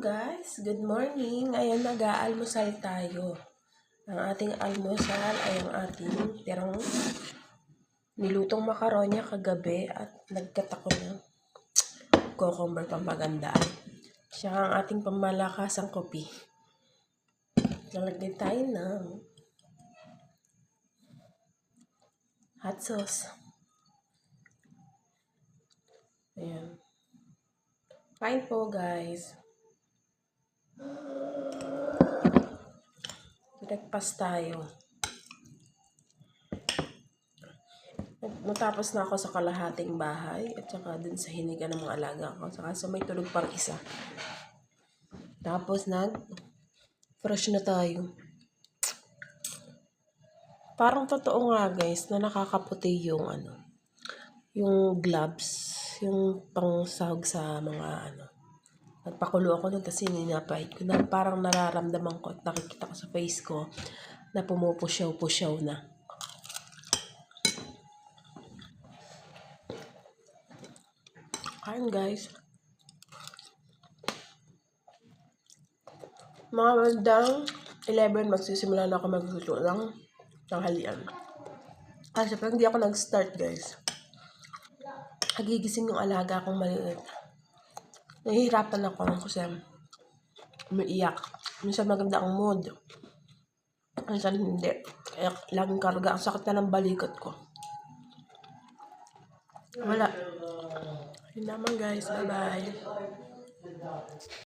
Guys, good morning. Ayan, nag-aalmusal tayo. Ang ating almusal ay ang ating tirang nilutong makaronya kagabi at nagkat ako ng cucumber pampagandaan. Siya ang ating pamalakasang kopi. Lalagyan tayo ng hot sauce. Ayan. Kain po, guys. Breakfast tayo. Natapos na ako sa kalahating bahay at saka dun sa hiniga ng mga alaga ko. Saka sa may tulog pang isa. Tapos fresh na tayo. Parang totoo nga guys na nakakaputi yung yung gloves, yung pangsahog sa mga Nagpakulo ako nun kasi ninapahit ko na parang nararamdaman ko at nakikita ko sa face ko na pumupusyaw-pusyaw na. Kain guys. Mga bandang 11 magsisimula na ako magluto ng tanghalian. Kasi pag hindi ako nag-start guys, nagigising yung alaga akong maliit. Nahihirapan ako kasi umiiyak. Minsan maganda ang mood. Minsan hindi. Kaya laging karga. Ang sakit na ng balikot ko. Wala. Yun naman guys. Bye-bye.